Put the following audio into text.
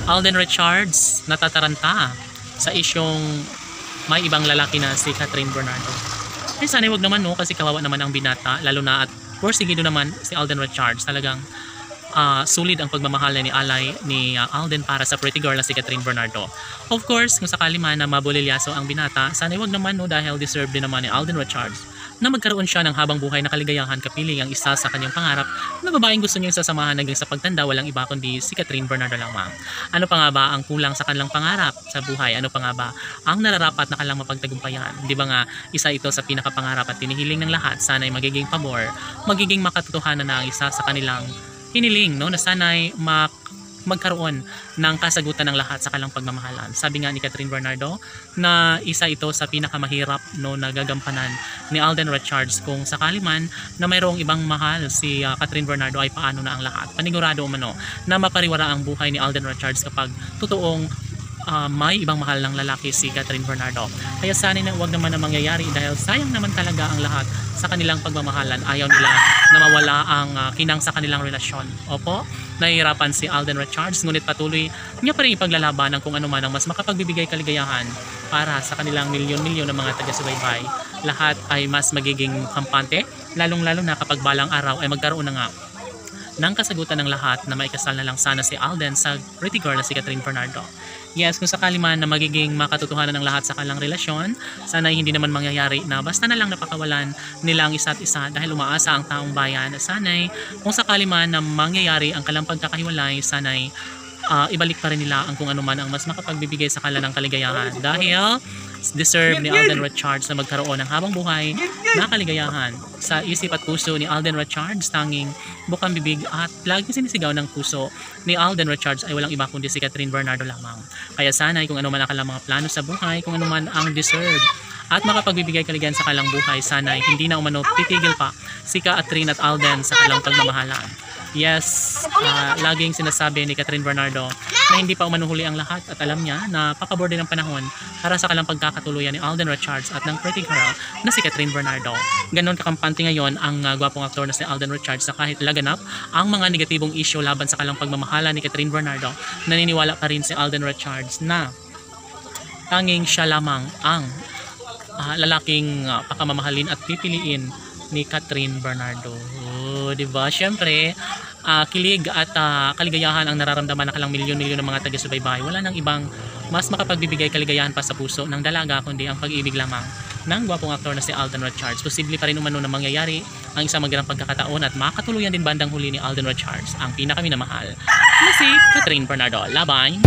Alden Richards natataranta sa isyong may ibang lalaki na si Catherine Bernardo. Ay sana wag naman no, kasi kawawa naman ang binata, lalo na at porsigido naman si Alden Richards. Talagang sulit ang pagmamahal ni Alay ni Alden para sa pretty girl na si Catherine Bernardo. Of course, kung sakali man na mabulilyaso ang binata, sana wag naman no, dahil deserve din naman ni Alden Richards na magkaroon siya ng habang buhay na kaligayahan, kapiling ang isa sa kanyang pangarap na babaeng gusto niyang sasamahan hanggang sa pagtanda, walang iba kundi si Catherine Bernardo lamang. Ano pa nga ba ang kulang sa kanilang pangarap sa buhay? Ano pa nga ba ang nararapat na kanilang mapagtagumpayan? Di ba nga isa ito sa pinakapangarap at tinihiling ng lahat? Sana'y magiging pabor, magiging makatotohanan na ang isa sa kanilang hiniling, no, na sana'y magkaroon ng kasagutan ng lahat sa kanilang pagmamahalan. Sabi nga ni Catherine Bernardo na isa ito sa pinakamahirap no nagagampanan ni Alden Richards. Kung sakali man na mayroong ibang mahal si Catherine Bernardo, ay paano na ang lahat? Panigurado umano na mapariwara ang buhay ni Alden Richards kapag totoong may ibang mahal ng lalaki si Catherine Bernardo. Kaya sana na huwag naman na mangyayari dahil sayang naman talaga ang lahat sa kanilang pagmamahalan. Ayaw nila na mawala ang kinang sa kanilang relasyon. Opo, nahihirapan si Alden Richards, ngunit patuloy niya pa rin ipaglalaban ng kung ano man ang mas makapagbibigay kaligayahan para sa kanilang milyon-milyon ng mga taga-subaybay. Lahat ay mas magiging kampante, lalong-lalo na kapag balang araw ay magkaroon na nga ng kasagutan ng lahat na maikasal na lang sana si Alden sa pretty girl na si Catherine Bernardo. Yes, kung sakali man na magiging makatotohanan ng lahat sa kanilang relasyon, sana hindi naman mangyayari na basta na lang napakawalan nila ang isa't isa dahil umaasa ang taong bayan. Sana'y kung sakali man na mangyayari ang kanilang pagkakahiwalay, sana'y ibalik pa rin nila ang kung ano man ang mas makapagbibigay sa kanilang kaligayahan dahil deserve ni Alden Richards na magkaroon ng habang buhay na kaligayahan. Sa isip at puso ni Alden Richards, tanging bukang bibig at laging sinisigaw ng puso ni Alden Richards ay walang iba kundi si Catherine Bernardo lamang. Kaya sana kung ano man ang kanilang mga plano sa buhay, kung ano man ang deserve at makapagbibigay kaligayahan sa kanilang buhay, sana hindi na umano titigil pa si Catherine at Alden sa kanilang pagmamahalan. Yes, laging sinasabi ni Catherine Bernardo na hindi pa umanuhuli ang lahat at alam niya na papabor din ang panahon para sa kanilang pagkakatuluyan ni Alden Richards at ng pretty girl na si Catherine Bernardo. Ganon kakampante ngayon ang gwapong aktor na si Alden Richards na kahit laganap ang mga negatibong issue laban sa kanilang pagmamahala ni Catherine Bernardo, naniniwala pa rin si Alden Richards na tanging siya lamang ang lalaking pakamamahalin at pipiliin ni Catherine Bernardo. Diba? Siyempre, kilig at kaligayahan ang nararamdaman ng kalang milyon-milyon ng mga taga-subaybay. Wala nang ibang mas makapagbibigay kaligayahan pa sa puso ng dalaga kundi ang pag-ibig lamang ng gwapong aktor na si Alden Richards. Posible pa rin umano na mangyayari ang isang magandang pagkakataon at makatuluyan din bandang huli ni Alden Richards ang pinakaminamahal na si Catherine Bernardo. Labay!